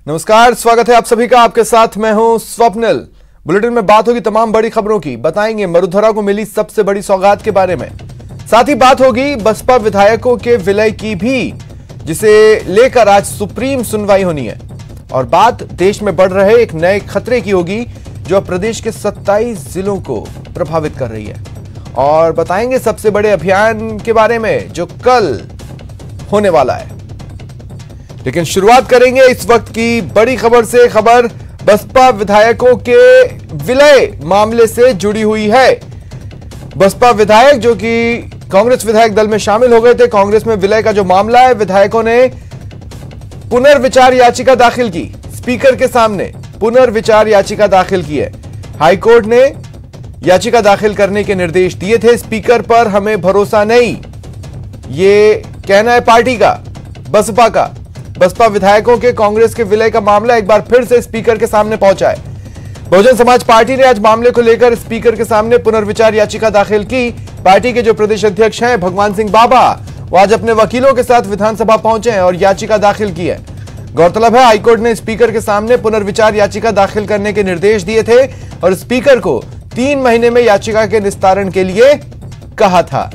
नमस्कार, स्वागत है आप सभी का। आपके साथ मैं हूं स्वप्निल। बुलेटिन में बात होगी तमाम बड़ी खबरों की, बताएंगे मरुधरा को मिली सबसे बड़ी सौगात के बारे में। साथ ही बात होगी बसपा विधायकों के विलय की भी, जिसे लेकर आज सुप्रीम सुनवाई होनी है। और बात देश में बढ़ रहे एक नए खतरे की होगी जो प्रदेश के 27 जिलों को प्रभावित कर रही है। और बताएंगे सबसे बड़े अभियान के बारे में जो कल होने वाला है। लेकिन शुरुआत करेंगे इस वक्त की बड़ी खबर से। खबर बसपा विधायकों के विलय मामले से जुड़ी हुई है। बसपा विधायक जो कि कांग्रेस विधायक दल में शामिल हो गए थे, कांग्रेस में विलय का जो मामला है, विधायकों ने पुनर्विचार याचिका दाखिल की। स्पीकर के सामने पुनर्विचार याचिका दाखिल की है। हाईकोर्ट ने याचिका दाखिल करने के निर्देश दिए थे। स्पीकर पर हमें भरोसा नहीं, ये कहना है पार्टी का, बसपा का। बसपा विधायकों के कांग्रेस के विलय का मामला एक बार फिर से स्पीकर के सामने पहुंचा है। बहुजन समाज पार्टी ने आज मामले को लेकर स्पीकर के सामने पुनर्विचार याचिका दाखिल की। पार्टी के जो प्रदेश अध्यक्ष हैं भगवान सिंह बाबा, वो आज अपने वकीलों के साथ विधानसभा पहुंचे हैं और याचिका दाखिल की है। गौरतलब है हाईकोर्ट ने स्पीकर के सामने पुनर्विचार याचिका दाखिल करने के निर्देश दिए थे और स्पीकर को 3 महीने में याचिका के निस्तारण के लिए कहा था।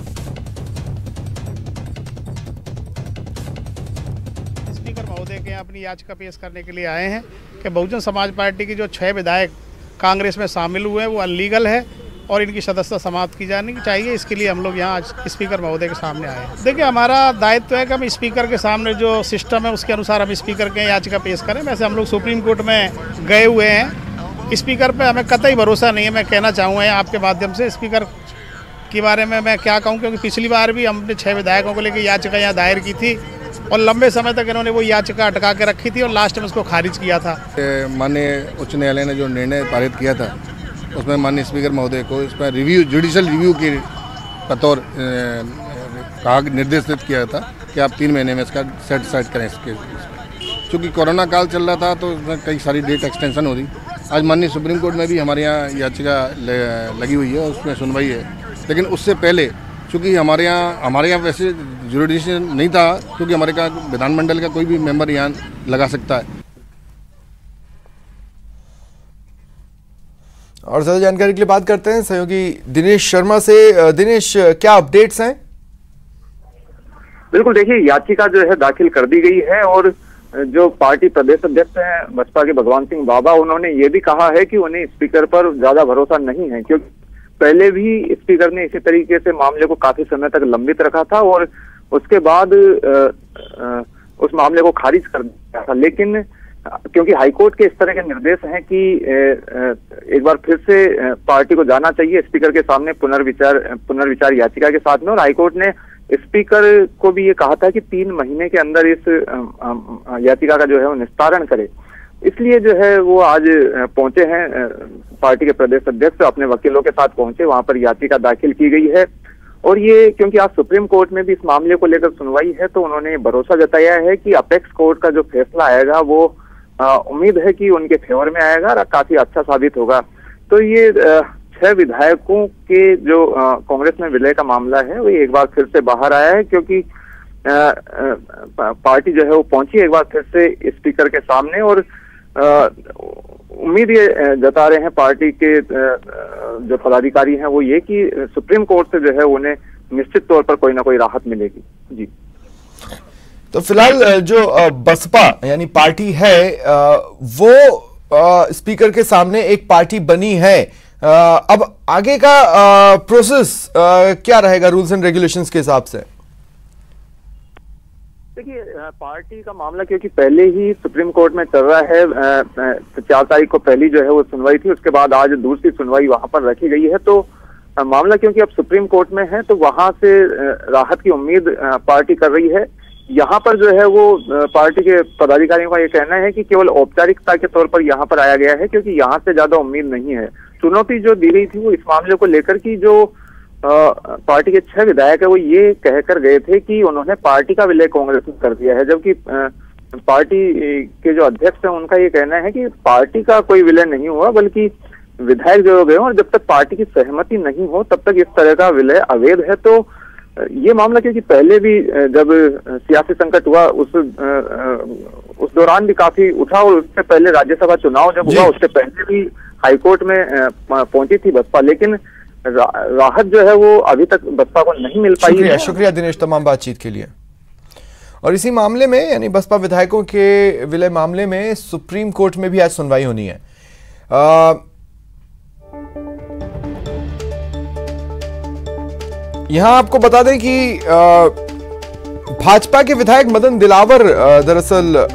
अपनी याचिका पेश करने के लिए आए हैं कि बहुजन समाज पार्टी की जो 6 विधायक कांग्रेस में शामिल हुए हैं वो अनलीगल है और इनकी सदस्यता समाप्त की जानी चाहिए। इसके लिए हम लोग यहाँ आज स्पीकर महोदय के सामने आए हैं। देखिए, हमारा दायित्व है कि हम स्पीकर के सामने जो सिस्टम है उसके अनुसार हम स्पीकर के याचिका पेश करें। वैसे हम लोग सुप्रीम कोर्ट में गए हुए हैं। स्पीकर पर हमें कतई भरोसा नहीं है। मैं कहना चाहूँगा आपके माध्यम से, स्पीकर के बारे में मैं क्या कहूँ, क्योंकि पिछली बार भी हमने 6 विधायकों को लेकर याचिका यहाँ दायर की थी और लंबे समय तक इन्होंने वो याचिका अटका के रखी थी और लास्ट में उसको खारिज किया था। माननीय उच्च न्यायालय ने जो निर्णय पारित किया था उसमें माननीय स्पीकर महोदय को इस पर जुडिशियल रिव्यू के बतौर निर्देशित किया था कि आप 3 महीने में इसका सेटिस्फाइड करें। इसके चूँकि कोरोना काल चल रहा था तो उसमें कई सारी डेट एक्सटेंशन हो रही। आज माननीय सुप्रीम कोर्ट में भी हमारे यहाँ याचिका लगी हुई है और उसमें सुनवाई है। लेकिन उससे पहले चूँकि हमारे यहाँ वैसे जुडिशियल नहीं था, क्योंकि हमारे का विधानमंडल का कोई भी मेंबर यहाँ लगा सकता है। और ज्यादा जानकारी के लिए बात करते हैं सहयोगी दिनेश शर्मा से। दिनेश, क्या अपडेट्स हैं? बिल्कुल, देखिए, याचिका जो है दाखिल कर दी गई है और जो पार्टी प्रदेश अध्यक्ष हैं बसपा के भगवान सिंह बाबा, उन्होंने ये भी कहा है कि उन्हें स्पीकर पर ज्यादा भरोसा नहीं है, क्योंकि पहले भी स्पीकर ने इसी तरीके से मामले को काफी समय तक लंबित रखा था और उसके बाद उस मामले को खारिज कर दिया था। लेकिन क्योंकि हाईकोर्ट के इस तरह के निर्देश हैं कि एक बार फिर से पार्टी को जाना चाहिए स्पीकर के सामने पुनर्विचार याचिका के साथ में, और हाईकोर्ट ने स्पीकर को भी ये कहा था कि 3 महीने के अंदर इस याचिका का जो है वो निस्तारण करे। इसलिए जो है वो आज पहुंचे हैं, पार्टी के प्रदेश अध्यक्ष अपने वकीलों के साथ पहुंचे, वहां पर याचिका दाखिल की गई है। और ये क्योंकि आज सुप्रीम कोर्ट में भी इस मामले को लेकर सुनवाई है, तो उन्होंने भरोसा जताया है कि अपेक्स कोर्ट का जो फैसला आएगा वो उम्मीद है कि उनके फेवर में आएगा और काफी अच्छा साबित होगा। तो ये 6 विधायकों के जो कांग्रेस में विलय का मामला है वो एक बार फिर से बाहर आया है, क्योंकि पार्टी जो है वो पहुंची एक बार फिर से स्पीकर के सामने और उम्मीद ये जता रहे हैं पार्टी के जो पदाधिकारी हैं वो ये कि सुप्रीम कोर्ट से जो है उन्हें निश्चित तौर पर कोई ना कोई राहत मिलेगी। जी, तो फिलहाल जो बसपा यानी पार्टी है वो स्पीकर के सामने एक पार्टी बनी है। अब आगे का प्रोसेस क्या रहेगा रूल्स एंड रेगुलेशंस के हिसाब से? देखिए, पार्टी का मामला क्योंकि पहले ही सुप्रीम कोर्ट में चल रहा है, 4 तारीख को पहली जो है वो सुनवाई थी, उसके बाद आज दूसरी सुनवाई वहां पर रखी गई है। तो मामला क्योंकि अब सुप्रीम कोर्ट में है तो वहां से राहत की उम्मीद पार्टी कर रही है। यहाँ पर जो है वो पार्टी के पदाधिकारियों का ये कहना है कि केवल औपचारिकता के तौर पर यहाँ पर आया गया है, क्योंकि यहाँ से ज्यादा उम्मीद नहीं है। चुनौती जो दी गई थी वो इस मामले को लेकर की जो पार्टी के 6 विधायक है वो ये कहकर गए थे कि उन्होंने पार्टी का विलय कांग्रेस में कर दिया है, जबकि पार्टी के जो अध्यक्ष हैं उनका ये कहना है कि पार्टी का कोई विलय नहीं हुआ, बल्कि विधायक जो गए और जब तक पार्टी की सहमति नहीं हो तब तक इस तरह का विलय अवैध है। तो ये मामला क्योंकि पहले भी जब सियासी संकट हुआ उस दौरान भी काफी उठा, और उससे पहले राज्यसभा चुनाव जब हुआ उससे पहले भी हाईकोर्ट में पहुंची थी बसपा, लेकिन राहत जो है वो अभी तक बसपा को नहीं मिल पाई है। शुक्रिया दिनेश तमाम बातचीत के लिए। और इसी मामले में यानी बसपा विधायकों के विलय मामले में सुप्रीम कोर्ट में भी आज सुनवाई होनी है। यहां आपको बता दें कि भाजपा के विधायक मदन दिलावर दरअसल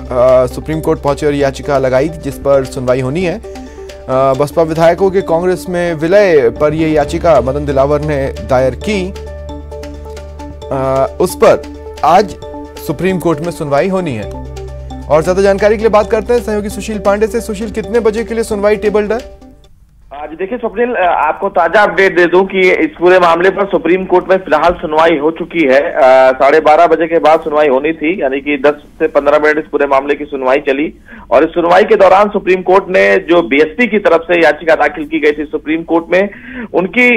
सुप्रीम कोर्ट पहुंचे और याचिका लगाई थी जिस पर सुनवाई होनी है। बसपा विधायकों के कांग्रेस में विलय पर यह याचिका मदन दिलावर ने दायर की, उस पर आज सुप्रीम कोर्ट में सुनवाई होनी है। और ज्यादा जानकारी के लिए बात करते हैं सहयोगी सुशील पांडे से। सुशील, कितने बजे के लिए सुनवाई टेबल्ड है? आज देखिए स्वप्निल, आपको ताजा अपडेट दे दूं कि इस पूरे मामले पर सुप्रीम कोर्ट में फिलहाल सुनवाई हो चुकी है। 12:30 बजे के बाद सुनवाई होनी थी, यानी कि 10 से 15 मिनट इस पूरे मामले की सुनवाई चली। और इस सुनवाई के दौरान सुप्रीम कोर्ट ने जो बीएसपी की तरफ से याचिका दाखिल की गई थी सुप्रीम कोर्ट में, उनकी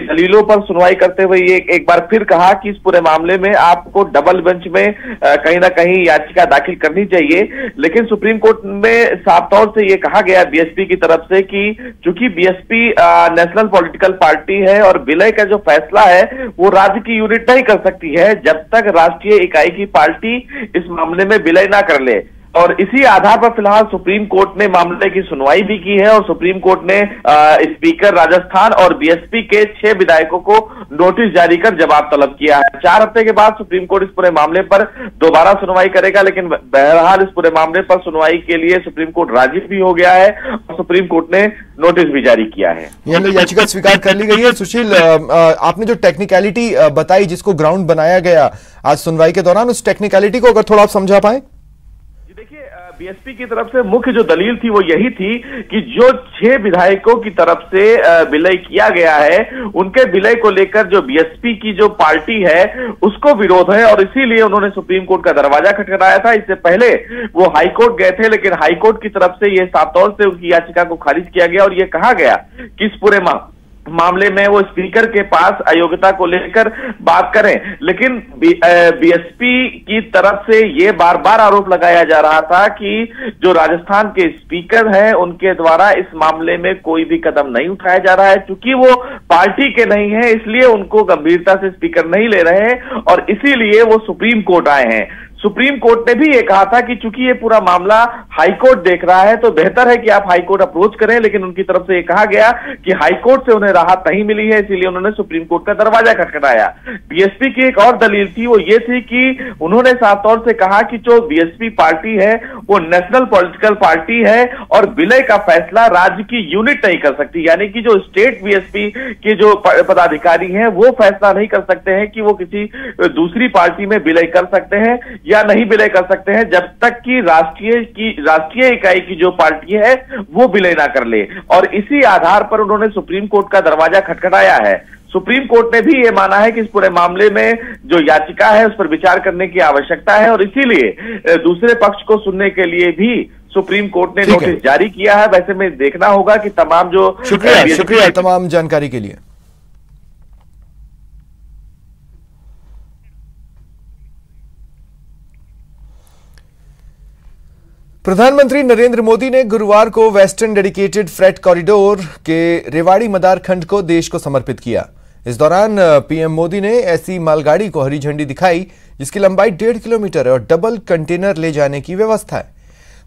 दलीलों पर सुनवाई करते हुए ये एक बार फिर कहा कि इस पूरे मामले में आपको डबल बेंच में कहीं ना कहीं याचिका दाखिल करनी चाहिए। लेकिन सुप्रीम कोर्ट में साफ तौर से ये कहा गया बीएसपी की तरफ से कि चूंकि बीएसपी नेशनल पॉलिटिकल पार्टी है और विलय का जो फैसला है वो राज्य की यूनिट नहीं कर सकती है जब तक राष्ट्रीय इकाई की पार्टी इस मामले में विलय ना कर ले। और इसी आधार पर फिलहाल सुप्रीम कोर्ट ने मामले की सुनवाई भी की है और सुप्रीम कोर्ट ने स्पीकर राजस्थान और बीएसपी के 6 विधायकों को नोटिस जारी कर जवाब तलब किया है। 4 हफ्ते के बाद सुप्रीम कोर्ट इस पूरे मामले पर दोबारा सुनवाई करेगा, लेकिन बहरहाल इस पूरे मामले पर सुनवाई के लिए सुप्रीम कोर्ट राजी भी हो गया है और सुप्रीम कोर्ट ने नोटिस भी जारी किया है। याचिका स्वीकार कर ली गई है। सुशील, आपने जो टेक्निकलिटी बताई जिसको ग्राउंड बनाया गया आज सुनवाई के दौरान, उस टेक्निकलिटी को अगर थोड़ा आप समझा पाए। देखिए, बीएसपी की तरफ से मुख्य जो दलील थी वो यही थी कि जो 6 विधायकों की तरफ से विलय किया गया है उनके विलय को लेकर जो बीएसपी की जो पार्टी है उसको विरोध है और इसीलिए उन्होंने सुप्रीम कोर्ट का दरवाजा खटखटाया था। इससे पहले वो हाईकोर्ट गए थे, लेकिन हाईकोर्ट की तरफ से ये साफ तौर से उनकी याचिका को खारिज किया गया और ये कहा गया कि इस पूरे मामले में वो स्पीकर के पास अयोग्यता को लेकर बात करें। लेकिन बीएसपी की तरफ से ये बार बार आरोप लगाया जा रहा था कि जो राजस्थान के स्पीकर हैं उनके द्वारा इस मामले में कोई भी कदम नहीं उठाया जा रहा है। चूंकि वो पार्टी के नहीं है इसलिए उनको गंभीरता से स्पीकर नहीं ले रहे हैं और इसीलिए वो सुप्रीम कोर्ट आए हैं। सुप्रीम कोर्ट ने भी ये कहा था कि चूंकि ये पूरा मामला हाईकोर्ट देख रहा है तो बेहतर है कि आप हाईकोर्ट अप्रोच करें, लेकिन उनकी तरफ से ये कहा गया कि हाईकोर्ट से उन्हें राहत नहीं मिली है, इसीलिए उन्होंने सुप्रीम कोर्ट का दरवाजा खटखटाया। बीएसपी की एक और दलील थी, वो ये थी कि उन्होंने साफ तौर से कहा कि जो बीएसपी पार्टी है वो नेशनल पॉलिटिकल पार्टी है और विलय का फैसला राज्य की यूनिट नहीं कर सकती, यानी कि जो स्टेट बीएसपी के जो पदाधिकारी हैं वो फैसला नहीं कर सकते हैं कि वो किसी दूसरी पार्टी में विलय कर सकते हैं या नहीं विलय कर सकते हैं जब तक कि राष्ट्रीय इकाई की जो पार्टी है वो विलय ना कर ले। और इसी आधार पर उन्होंने सुप्रीम कोर्ट का दरवाजा खटखटाया है। सुप्रीम कोर्ट ने भी ये माना है कि इस पूरे मामले में जो याचिका है उस पर विचार करने की आवश्यकता है और इसीलिए दूसरे पक्ष को सुनने के लिए भी सुप्रीम कोर्ट ने नोटिस जारी किया है। वैसे में देखना होगा कि तमाम जो शुक्रिया तमाम जानकारी के लिए। प्रधानमंत्री नरेंद्र मोदी ने गुरुवार को वेस्टर्न डेडिकेटेड फ्रेट कॉरिडोर के रेवाड़ी मदार खंड को देश को समर्पित किया। इस दौरान पीएम मोदी ने ऐसी मालगाड़ी को हरी झंडी दिखाई जिसकी लंबाई 1.5 किलोमीटर है और डबल कंटेनर ले जाने की व्यवस्था है।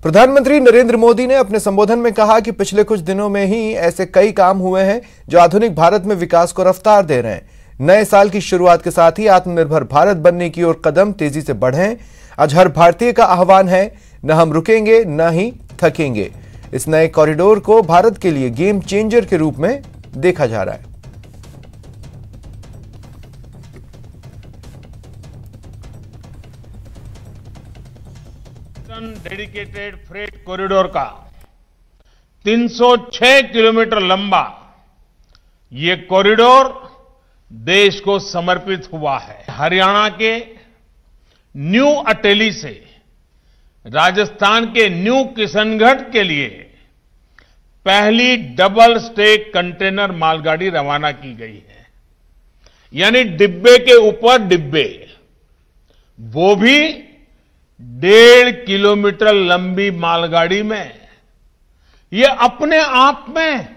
प्रधानमंत्री नरेंद्र मोदी ने अपने संबोधन में कहा कि पिछले कुछ दिनों में ही ऐसे कई काम हुए हैं जो आधुनिक भारत में विकास को रफ्तार दे रहे हैं। नए साल की शुरुआत के साथ ही आत्मनिर्भर भारत बनने की ओर कदम तेजी से बढ़े। आज हर भारतीय का आह्वान है, न हम रुकेंगे न ही थकेंगे। इस नए कॉरिडोर को भारत के लिए गेम चेंजर के रूप में देखा जा रहा है। डेडिकेटेड फ्रेट कॉरिडोर का 306 किलोमीटर लंबा ये कॉरिडोर देश को समर्पित हुआ है। हरियाणा के न्यू अटेली से राजस्थान के न्यू किशनगढ़ के लिए पहली डबल स्टेक कंटेनर मालगाड़ी रवाना की गई है। यानी डिब्बे के ऊपर डिब्बे, वो भी 1.5 किलोमीटर लंबी मालगाड़ी में। ये अपने आप में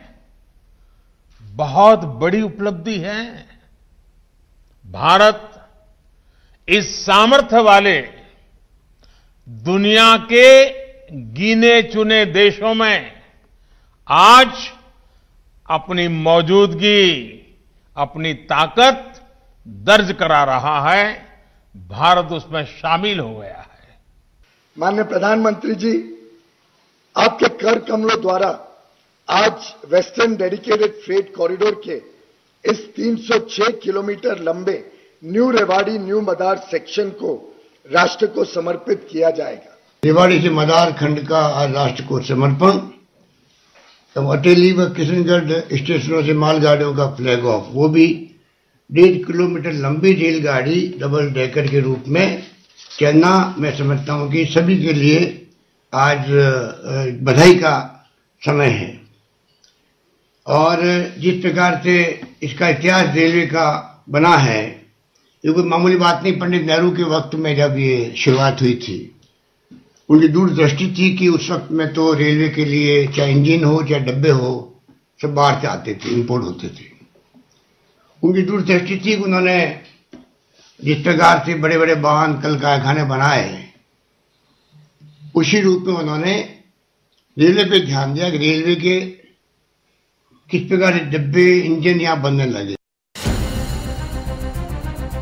बहुत बड़ी उपलब्धि है। भारत इस सामर्थ्य वाले दुनिया के गिने चुने देशों में आज अपनी मौजूदगी, अपनी ताकत दर्ज करा रहा है। भारत उसमें शामिल हो गया है। माननीय प्रधानमंत्री जी, आपके कर कमलों द्वारा आज वेस्टर्न डेडिकेटेड फ्रेट कॉरिडोर के इस 306 किलोमीटर लंबे न्यू रेवाड़ी न्यू मदार सेक्शन को राष्ट्र को समर्पित किया जाएगा। रेवाड़ी से मदार खंड का आज राष्ट्र को समर्पण। तब अटेली व किशनगढ़ स्टेशनों से मालगाड़ियों का फ्लैग ऑफ, वो भी 1.5 किलोमीटर लंबी रेलगाड़ी डबल डेकर के रूप में चलना, मैं समझता हूं कि सभी के लिए आज बधाई का समय है। और जिस प्रकार से इसका इतिहास रेलवे का बना है, ये कोई मामूली बात नहीं। पंडित नेहरू के वक्त में जब ये शुरुआत हुई थी, उनकी दूरदृष्टि थी कि उस वक्त में तो रेलवे के लिए चाहे इंजन हो चाहे डब्बे हो, सब बाहर से आते थे, इंपोर्ट होते थे। उनकी दूरदृष्टि थी कि उन्होंने जिस प्रकार से बड़े बड़े वाहन कल कारखाने बनाए, उसी रूप में उन्होंने रेलवे पे ध्यान दिया कि रेलवे के किस प्रकार से डब्बे इंजन यहाँ बनने लगे।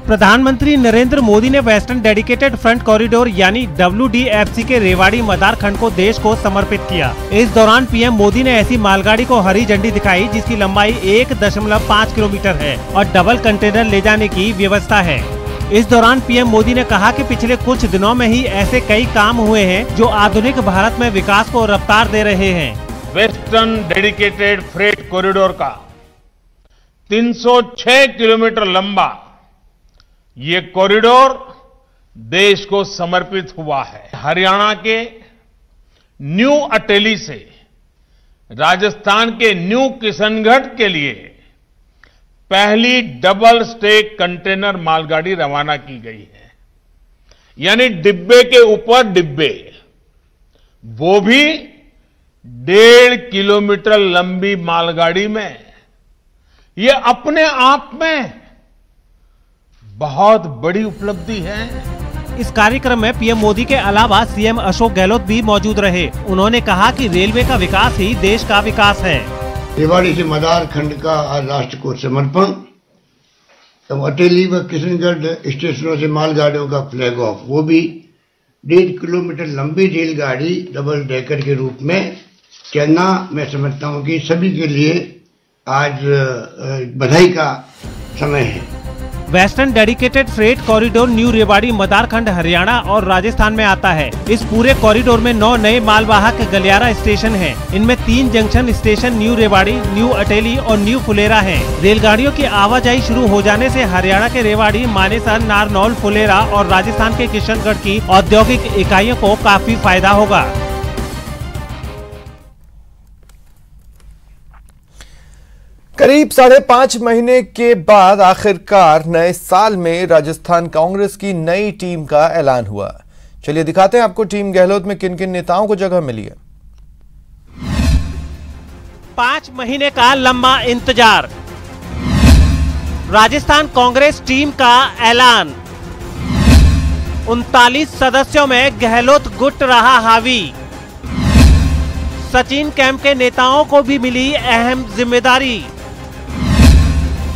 प्रधानमंत्री नरेंद्र मोदी ने वेस्टर्न डेडिकेटेड फ्रंट कॉरिडोर यानी WDFC के रेवाड़ी मदार खंड को देश को समर्पित किया। इस दौरान पीएम मोदी ने ऐसी मालगाड़ी को हरी झंडी दिखाई जिसकी लंबाई 1.5 किलोमीटर है और डबल कंटेनर ले जाने की व्यवस्था है। इस दौरान पीएम मोदी ने कहा कि पिछले कुछ दिनों में ही ऐसे कई काम हुए हैं जो आधुनिक भारत में विकास को रफ्तार दे रहे हैं। वेस्टर्न डेडिकेटेड फ्रेट कॉरिडोर का 306 किलोमीटर लंबा ये कॉरिडोर देश को समर्पित हुआ है। हरियाणा के न्यू अटेली से राजस्थान के न्यू किशनगढ़ के लिए पहली डबल स्टेक कंटेनर मालगाड़ी रवाना की गई है। यानी डिब्बे के ऊपर डिब्बे, वो भी 1.5 किलोमीटर लंबी मालगाड़ी में। ये अपने आप में बहुत बड़ी उपलब्धि है। इस कार्यक्रम में पीएम मोदी के अलावा सीएम अशोक गहलोत भी मौजूद रहे। उन्होंने कहा कि रेलवे का विकास ही देश का विकास है। रेवाड़ी से मदार खंड का आज राष्ट्र को समर्पण। तब अटेली व किशनगढ़ स्टेशनों से मालगाड़ियों का फ्लैग ऑफ, वो भी 1.5 किलोमीटर लंबी रेलगाड़ी डबल डेकर के रूप में चलना, मैं समझता हूं कि सभी के लिए आज बधाई का समय है। Western dedicated freight corridor new Rewari Madar खंड हरियाणा और राजस्थान में आता है। इस पूरे कॉरिडोर में 9 नए मालवाहक गलियारा स्टेशन हैं। इनमें 3 junction station new Rewari, new Ateli और न्यू फुलेरा हैं। रेलगाड़ियों की आवाजाही शुरू हो जाने से हरियाणा के रेवाड़ी, मानेसर, नारनौल, फुलेरा और राजस्थान के किशनगढ़ की औद्योगिक इकाइयों को काफी फायदा होगा। करीब 5.5 महीने के बाद आखिरकार नए साल में राजस्थान कांग्रेस की नई टीम का ऐलान हुआ। चलिए दिखाते हैं आपको टीम गहलोत में किन किन नेताओं को जगह मिली है। 5 महीने का लंबा इंतजार, राजस्थान कांग्रेस टीम का ऐलान। 39 सदस्यों में गहलोत गुट रहा हावी। सचिन कैंप के नेताओं को भी मिली अहम जिम्मेदारी।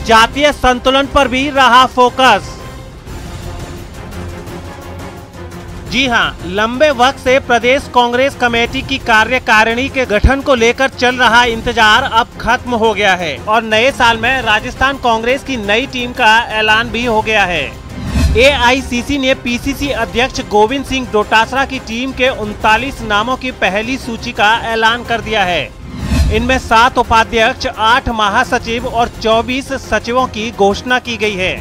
जातीय संतुलन पर भी रहा फोकस। जी हां, लंबे वक्त से प्रदेश कांग्रेस कमेटी की कार्यकारिणी के गठन को लेकर चल रहा इंतजार अब खत्म हो गया है और नए साल में राजस्थान कांग्रेस की नई टीम का ऐलान भी हो गया है। AICC ने PCC अध्यक्ष गोविंद सिंह डोटासरा की टीम के 39 नामों की पहली सूची का ऐलान कर दिया है। इनमें 7 उपाध्यक्ष, 8 महासचिव और 24 सचिवों की घोषणा की गई है।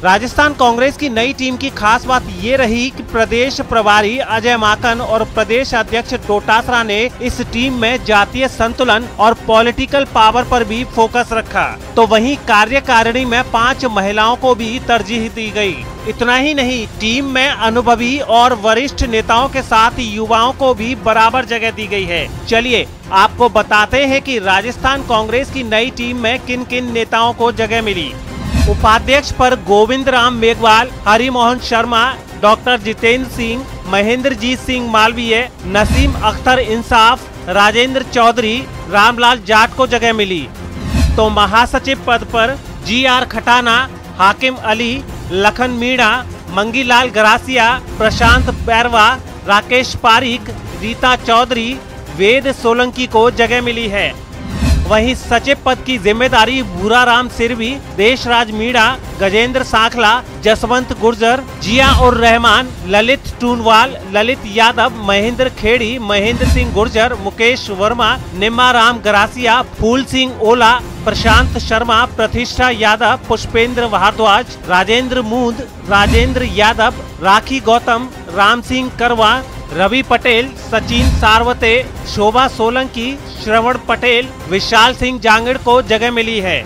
राजस्थान कांग्रेस की नई टीम की खास बात ये रही कि प्रदेश प्रभारी अजय माकन और प्रदेश अध्यक्ष डोटासरा ने इस टीम में जातीय संतुलन और पॉलिटिकल पावर पर भी फोकस रखा। तो वहीं कार्यकारिणी में 5 महिलाओं को भी तरजीह दी गई। इतना ही नहीं, टीम में अनुभवी और वरिष्ठ नेताओं के साथ युवाओं को भी बराबर जगह दी गई है। चलिए आपको बताते हैं कि राजस्थान कांग्रेस की नई टीम में किन किन नेताओं को जगह मिली। उपाध्यक्ष पर गोविंद राम मेघवाल, हरिमोहन शर्मा, डॉक्टर जितेंद्र सिंह, महेंद्रजीत सिंह मालवीय, नसीम अख्तर इंसाफ, राजेंद्र चौधरी, रामलाल जाट को जगह मिली। तो महासचिव पद पर GR खटाना, हाकिम अली, लखन मीणा, मंगीलाल गरासिया, प्रशांत बैरवा, राकेश पारीक, रीता चौधरी, वेद सोलंकी को जगह मिली है। वहीं सचिव पद की जिम्मेदारी भूराराम सिरवी, देशराज मीणा, गजेंद्र सांखला, जसवंत गुर्जर, जिया और रहमान, ललित टूनवाल, ललित यादव, महेंद्र खेड़ी, महेंद्र सिंह गुर्जर, मुकेश वर्मा, निम्मा राम गरासिया, फूल सिंह ओला, प्रशांत शर्मा, प्रतिष्ठा यादव, पुष्पेंद्र भारद्वाज, राजेंद्र मूंद, राजेंद्र यादव, राखी गौतम, राम सिंह करवा, रवि पटेल, सचिन सारवते, शोभा सोलंकी, श्रवण पटेल, विशाल सिंह जांगड़ को जगह मिली है।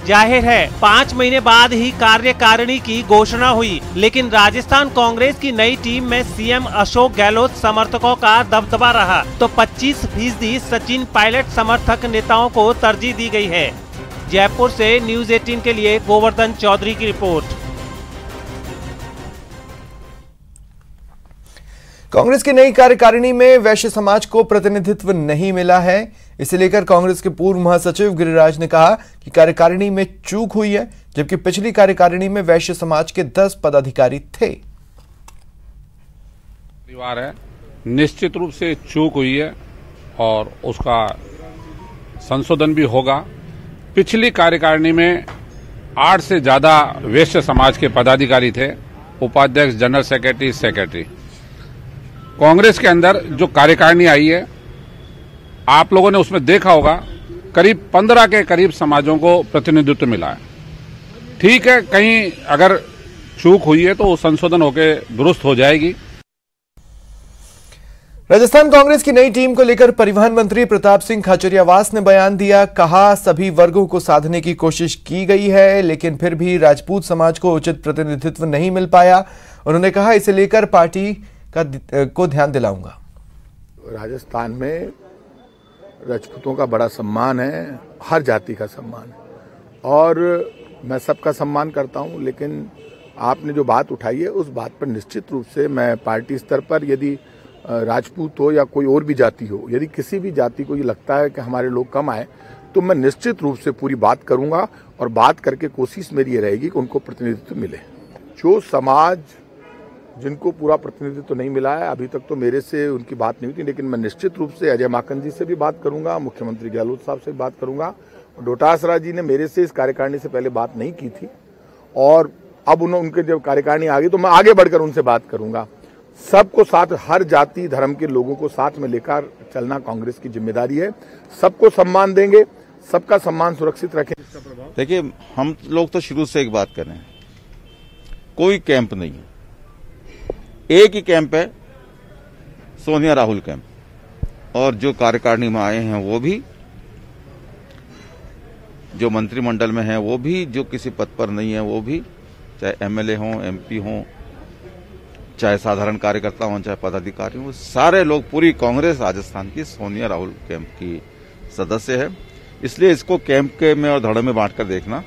जाहिर है 5 महीने बाद ही कार्यकारिणी की घोषणा हुई, लेकिन राजस्थान कांग्रेस की नई टीम में सीएम अशोक गहलोत समर्थकों का दबदबा रहा, तो 25% सचिन पायलट समर्थक नेताओं को तरजीह दी गई है। जयपुर से न्यूज़ 18 के लिए गोवर्धन चौधरी की रिपोर्ट। कांग्रेस की नई कार्यकारिणी में वैश्य समाज को प्रतिनिधित्व नहीं मिला है। इसे लेकर कांग्रेस के पूर्व महासचिव गिरिराज ने कहा कि कार्यकारिणी में चूक हुई है, जबकि पिछली कार्यकारिणी में वैश्य समाज के 10 पदाधिकारी थे। परिवार है, निश्चित रूप से चूक हुई है और उसका संशोधन भी होगा। पिछली कार्यकारिणी में 8 से ज्यादा वैश्य समाज के पदाधिकारी थे, उपाध्यक्ष, जनरल सेक्रेटरी। कांग्रेस के अंदर जो कार्यकारिणी आई है, आप लोगों ने उसमें देखा होगा, करीब 15 के करीब समाजों को प्रतिनिधित्व मिला है। ठीक है, कहीं अगर चूक हुई है तो संशोधन होकर दुरुस्त हो जाएगी। राजस्थान कांग्रेस की नई टीम को लेकर परिवहन मंत्री प्रताप सिंह खाचरियावास ने बयान दिया। कहा, सभी वर्गों को साधने की कोशिश की गई है, लेकिन फिर भी राजपूत समाज को उचित प्रतिनिधित्व नहीं मिल पाया। उन्होंने कहा, इसे लेकर पार्टी को ध्यान दिलाऊंगा। राजस्थान में राजपूतों का बड़ा सम्मान है, हर जाति का सम्मान है और मैं सबका सम्मान करता हूं, लेकिन आपने जो बात उठाई है उस बात पर निश्चित रूप से मैं पार्टी स्तर पर, यदि राजपूत हो या कोई और भी जाति हो, यदि किसी भी जाति को ये लगता है कि हमारे लोग कम आए, तो मैं निश्चित रूप से पूरी बात करूंगा और बात करके कोशिश मेरी ये रहेगी कि उनको प्रतिनिधित्व मिले। जो समाज जिनको पूरा प्रतिनिधित्व नहीं मिला है, अभी तक तो मेरे से उनकी बात नहीं हुई थी, लेकिन मैं निश्चित रूप से अजय माकन जी से भी बात करूंगा, मुख्यमंत्री गहलोत साहब से भी बात करूंगा। डोटासरा जी ने मेरे से इस कार्यकारिणी से पहले बात नहीं की थी और अब उनके जब कार्यकारिणी आ गई तो मैं आगे बढ़कर उनसे बात करूंगा। सबको साथ, हर जाति धर्म के लोगों को साथ में लेकर चलना कांग्रेस की जिम्मेदारी है। सबको सम्मान देंगे, सबका सम्मान सुरक्षित रखेंगे। देखिए, हम लोग तो शुरू से एक बात कर रहे हैं, कोई कैंप नहीं है, एक ही कैंप है, सोनिया राहुल कैंप। और जो कार्यकारिणी में आए हैं वो भी, जो मंत्रिमंडल में हैं वो भी, जो किसी पद पर नहीं है वो भी, चाहे एमएलए हों, एमपी हों, चाहे साधारण कार्यकर्ता हों, चाहे पदाधिकारी हों, सारे लोग, पूरी कांग्रेस राजस्थान की सोनिया राहुल कैंप की सदस्य है। इसलिए इसको कैंप के में और धड़े में बांटकर देखना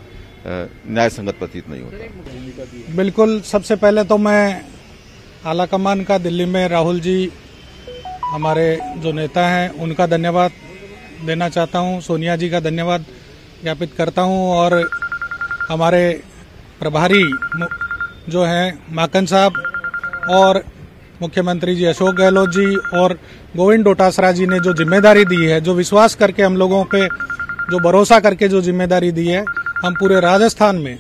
न्याय संगत प्रतीत नहीं होता। बिल्कुल, सबसे पहले तो मैं आलाकमान का दिल्ली में राहुल जी हमारे जो नेता हैं उनका धन्यवाद देना चाहता हूं, सोनिया जी का धन्यवाद ज्ञापित करता हूं और हमारे प्रभारी जो हैं माकन साहब और मुख्यमंत्री जी अशोक गहलोत जी और गोविंद डोटासरा जी ने जो जिम्मेदारी दी है, जो विश्वास करके हम लोगों पे, जो भरोसा करके जो जिम्मेदारी दी है, हम पूरे राजस्थान में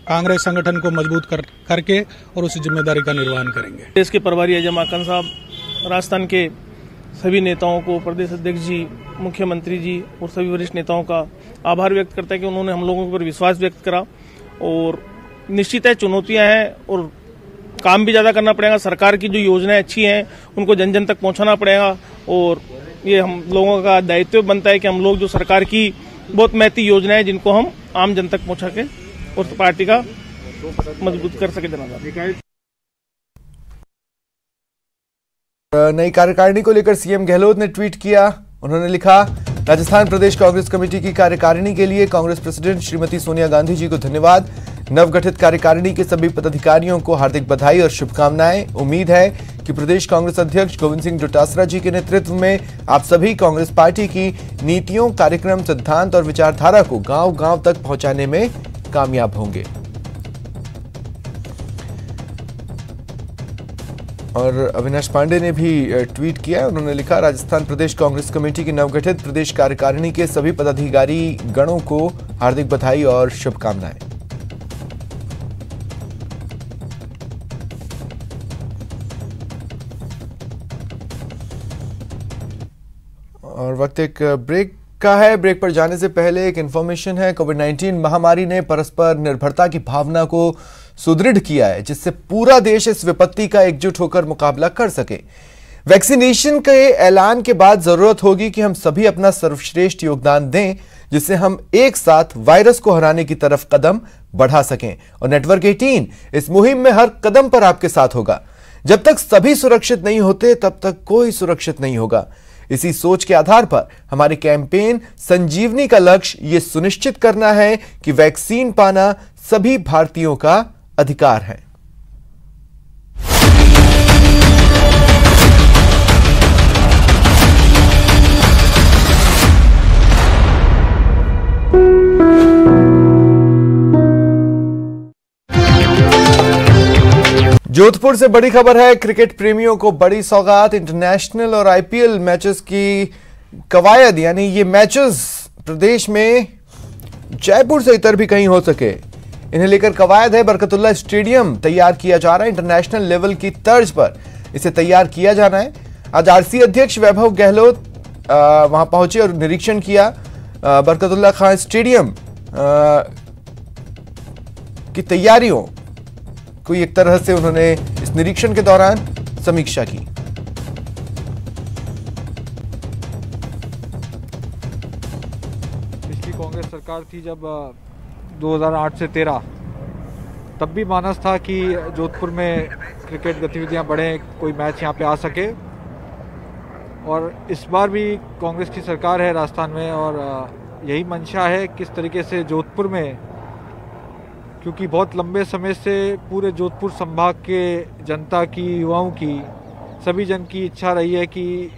कांग्रेस संगठन को मजबूत करके और उस जिम्मेदारी का निर्वहन करेंगे। देश के प्रभारी अजय माकन साहब, राजस्थान के सभी नेताओं को, प्रदेश अध्यक्ष जी, मुख्यमंत्री जी और सभी वरिष्ठ नेताओं का आभार व्यक्त करता है कि उन्होंने हम लोगों पर विश्वास व्यक्त करा और निश्चित है चुनौतियां हैं और काम भी ज्यादा करना पड़ेगा। सरकार की जो योजनाएं अच्छी हैं उनको जन जन तक पहुंचाना पड़ेगा और ये हम लोगों का दायित्व बनता है कि हम लोग जो सरकार की बहुत महती योजनाएं जिनको हम आम जन तक पहुंचा के उस पार्टी का मजबूत कर सके जनाधार। नई कार्यकारिणी को लेकर सीएम गहलोत ने ट्वीट किया। उन्होंने लिखा, राजस्थान प्रदेश कांग्रेस कमेटी की कार्यकारिणी के लिए कांग्रेस प्रेसिडेंट श्रीमती सोनिया गांधी जी को धन्यवाद। नवगठित कार्यकारिणी के सभी पदाधिकारियों को हार्दिक बधाई और शुभकामनाएं। उम्मीद है कि प्रदेश कांग्रेस अध्यक्ष गोविंद सिंह डोटासरा जी के नेतृत्व में आप सभी कांग्रेस पार्टी की नीतियों, कार्यक्रम, सिद्धांत और विचारधारा को गांव-गांव तक पहुंचाने में कामयाब होंगे। और अविनाश पांडे ने भी ट्वीट किया। उन्होंने लिखा, राजस्थान प्रदेश कांग्रेस कमेटी की नवगठित प्रदेश कार्यकारिणी के सभी पदाधिकारी गणों को हार्दिक बधाई और शुभकामनाएं। और वक्त एक ब्रेक का है। ब्रेक पर जाने से पहले एक इंफॉर्मेशन है। कोविड-19 महामारी ने परस्पर निर्भरता की भावना को सुदृढ़ किया है, जिससे पूरा देश इस विपत्ति का एकजुट होकर मुकाबला कर सके। वैक्सीनेशन के ऐलान के बाद जरूरत होगी कि हम सभी अपना सर्वश्रेष्ठ योगदान दें, जिससे हम एक साथ वायरस को हराने की तरफ कदम बढ़ा सकें। और नेटवर्क 18 इस मुहिम में हर कदम पर आपके साथ होगा। जब तक सभी सुरक्षित नहीं होते, तब तक कोई सुरक्षित नहीं होगा। इसी सोच के आधार पर हमारे कैंपेन संजीवनी का लक्ष्य ये सुनिश्चित करना है कि वैक्सीन पाना सभी भारतीयों का अधिकार है। जोधपुर से बड़ी खबर है। क्रिकेट प्रेमियों को बड़ी सौगात। इंटरनेशनल और आईपीएल मैचेस की कवायद, यानी ये मैचेस प्रदेश में जयपुर से इतर भी कहीं हो सके, इन्हें लेकर कवायद है। बरकतुल्ला स्टेडियम तैयार किया जा रहा है। इंटरनेशनल लेवल की तर्ज पर इसे तैयार किया जाना है। आज आरसी अध्यक्ष वैभव गहलोत वहां पहुंचे और निरीक्षण किया। बरकतुल्ला खान स्टेडियम की तैयारियों कोई एक तरह से उन्होंने इस निरीक्षण के दौरान समीक्षा की। पिछली कांग्रेस सरकार थी जब 2008 से 13, तब भी मानस था कि जोधपुर में क्रिकेट गतिविधियां बढ़ें, कोई मैच यहां पे आ सके। और इस बार भी कांग्रेस की सरकार है राजस्थान में और यही मंशा है किस तरीके से जोधपुर में, क्योंकि बहुत लंबे समय से पूरे जोधपुर संभाग के जनता की, युवाओं की, सभी जन की इच्छा रही है कि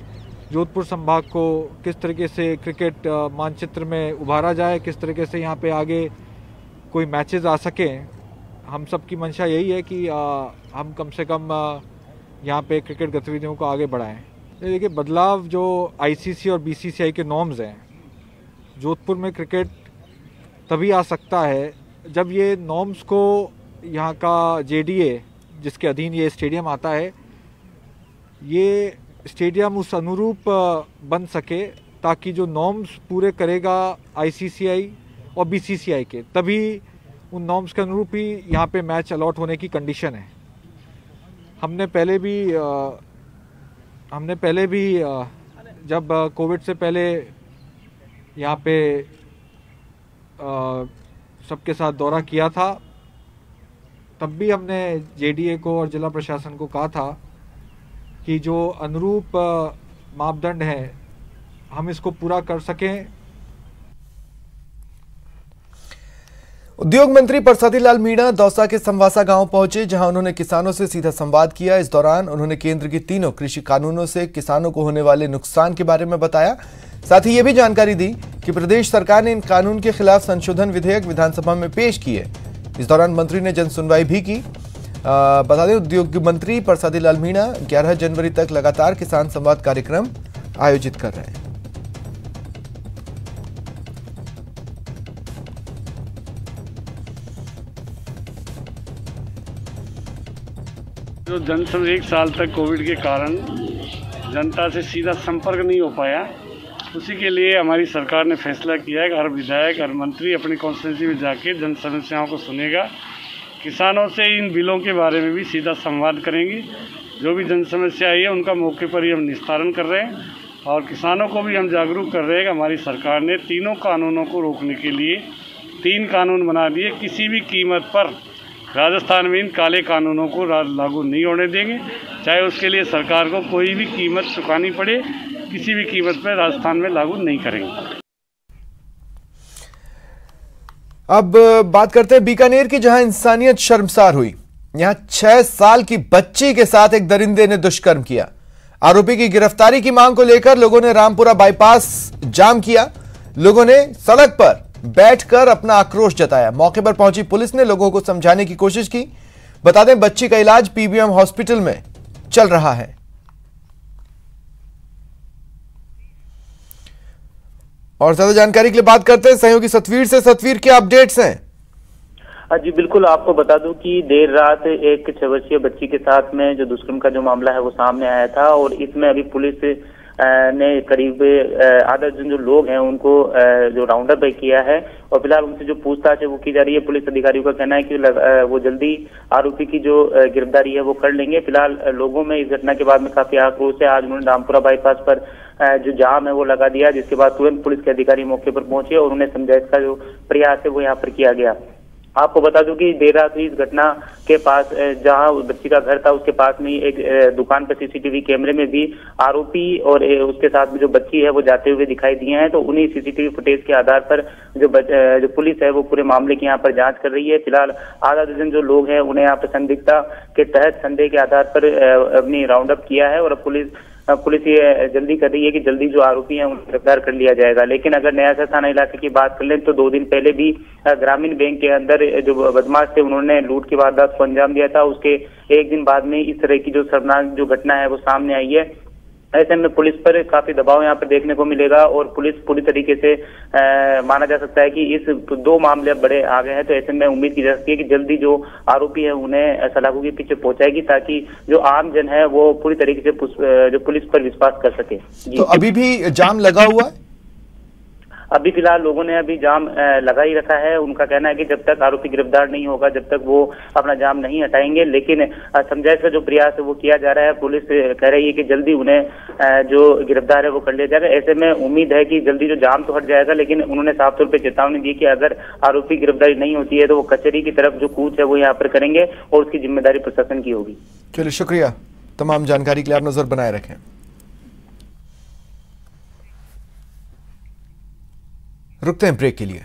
जोधपुर संभाग को किस तरीके से क्रिकेट मानचित्र में उभारा जाए, किस तरीके से यहाँ पे आगे कोई मैचेस आ सकें। हम सब की मंशा यही है कि हम कम से कम यहाँ पे क्रिकेट गतिविधियों को आगे बढ़ाएं। देखिए, बदलाव जो आईसीसी और बीसीसीआई के नॉर्म्स हैं, जोधपुर में क्रिकेट तभी आ सकता है जब ये नॉर्म्स को यहाँ का जेडीए, जिसके अधीन ये स्टेडियम आता है, ये स्टेडियम उस अनुरूप बन सके, ताकि जो नॉर्म्स पूरे करेगा आईसीसीआई और बीसीसीआई के, तभी उन नॉर्म्स के अनुरूप ही यहाँ पे मैच अलॉट होने की कंडीशन है। हमने पहले भी जब कोविड से पहले यहाँ पे सबके साथ दौरा किया था, तब भी हमने जेडीए को और जिला प्रशासन को कहा था कि जो अनुरूप मापदंड है हम इसको पूरा कर सकें। उद्योग मंत्री परसादी लाल मीणा दौसा के संवासा गांव पहुंचे, जहां उन्होंने किसानों से सीधा संवाद किया। इस दौरान उन्होंने केंद्र की तीनों कृषि कानूनों से किसानों को होने वाले नुकसान के बारे में बताया। साथ ही यह भी जानकारी दी कि प्रदेश सरकार ने इन कानून के खिलाफ संशोधन विधेयक विधानसभा में पेश किए। इस दौरान मंत्री ने जनसुनवाई भी की। बता दें, उद्योग मंत्री परसादी लाल मीणा 11 जनवरी तक लगातार किसान संवाद कार्यक्रम आयोजित कर रहे हैं। जो जनसंघ 1 साल तक कोविड के कारण जनता से सीधा संपर्क नहीं हो पाया, उसी के लिए हमारी सरकार ने फैसला किया है कि हर विधायक, हर मंत्री अपनी कॉन्स्टिट्यूंसी में जाके जन समस्याओं को सुनेगा किसानों से इन बिलों के बारे में भी सीधा संवाद करेंगे। जो भी जन समस्या आई है उनका मौके पर ही हम निस्तारण कर रहे हैं और किसानों को भी हम जागरूक कर रहे हैं कि हमारी सरकार ने तीनों कानूनों को रोकने के लिए 3 कानून बना दिए। किसी भी कीमत पर राजस्थान में इन काले कानूनों को लागू नहीं होने देंगे, चाहे उसके लिए सरकार को कोई भी कीमत चुकानी पड़े, किसी भी कीमत पर राजस्थान में लागू नहीं करेंगे। अब बात करते हैं बीकानेर की, जहां इंसानियत शर्मसार हुई। यहां 6 साल की बच्ची के साथ एक दरिंदे ने दुष्कर्म किया। आरोपी की गिरफ्तारी की मांग को लेकर लोगों ने रामपुरा बाईपास जाम किया। लोगों ने सड़क पर बैठकर अपना आक्रोश जताया। मौके पर पहुंची पुलिस ने लोगों को समझाने की कोशिश की। बता दें, बच्ची का इलाज पीबीएम हॉस्पिटल में चल रहा है। और ज्यादा जानकारी के लिए बात करते हैं सहयोगी सतवीर से। सतवीर, क्या अपडेट्स हैं? जी बिल्कुल, आपको बता दूं कि देर रात एक 6 वर्षीय बच्ची के साथ में जो दुष्कर्म का जो मामला है वो सामने आया था और इसमें अभी पुलिस ने करीब आधा जो लोग हैं उनको जो राउंड अप किया है और फिलहाल उनसे जो पूछताछ है वो की जा रही है। पुलिस अधिकारियों का कहना है कि वो जल्दी आरोपी की जो गिरफ्तारी है वो कर लेंगे। फिलहाल लोगों में इस घटना के बाद में काफी आक्रोश है। आज उन्होंने रामपुरा बाईपास पर जो जाम है वो लगा दिया, जिसके बाद तुरंत पुलिस के अधिकारी मौके पर पहुंचे और उन्हें समझाइश का जो प्रयास है वो यहाँ पर किया गया। आपको बता दूं कि देर रात हुई इस घटना के पास जहां बच्ची का घर था उसके पास में एक दुकान पर सीसीटीवी कैमरे में भी आरोपी और उसके साथ में जो बच्ची है वो जाते हुए दिखाई दिए हैं। तो उन्हीं सीसीटीवी फुटेज के आधार पर जो पुलिस है वो पूरे मामले की यहाँ पर जांच कर रही है। फिलहाल आधा दर्जन जो लोग हैं उन्हें यहाँ पर संदिग्धता के तहत संदेह के आधार पर अपनी राउंड अप किया है और अब पुलिस ये जल्दी कर रही है कि जल्दी जो आरोपी हैं उन्हें गिरफ्तार कर लिया जाएगा। लेकिन अगर नया थाना इलाके की बात कर लें तो 2 दिन पहले भी ग्रामीण बैंक के अंदर जो बदमाश थे उन्होंने लूट की वारदात को अंजाम दिया था। उसके एक दिन बाद में इस तरह की जो शर्मनाक जो घटना है वो सामने आई है। ऐसे में पुलिस पर काफी दबाव यहाँ पर देखने को मिलेगा और पुलिस पूरी तरीके से माना जा सकता है कि इस 2 मामले बड़े आ गए हैं। तो ऐसे में उम्मीद की जा सकती है कि जल्दी जो आरोपी है उन्हें सलाखों के पीछे पहुंचाएगी ताकि जो आम जन है वो पूरी तरीके से जो पुलिस पर विश्वास कर सके। तो अभी भी जाम लगा हुआ है? अभी फिलहाल लोगों ने अभी जाम लगा ही रखा है। उनका कहना है कि जब तक आरोपी गिरफ्तार नहीं होगा जब तक वो अपना जाम नहीं हटाएंगे। लेकिन समझाइश का जो प्रयास है वो किया जा रहा है। पुलिस कह रही है कि जल्दी उन्हें जो गिरफ्तार है वो कर लिया जाएगा। ऐसे में उम्मीद है कि जल्दी जो जाम तो हट जाएगा, लेकिन उन्होंने साफ तौर पर चेतावनी दी कि अगर आरोपी गिरफ्तारी नहीं होती है तो वो कचहरी की तरफ जो कूच है वो यहाँ पर करेंगे और उसकी जिम्मेदारी प्रशासन की होगी। चलिए, शुक्रिया तमाम जानकारी के लिए। आप नजर बनाए रखें। रुकते हैं ब्रेक के लिए।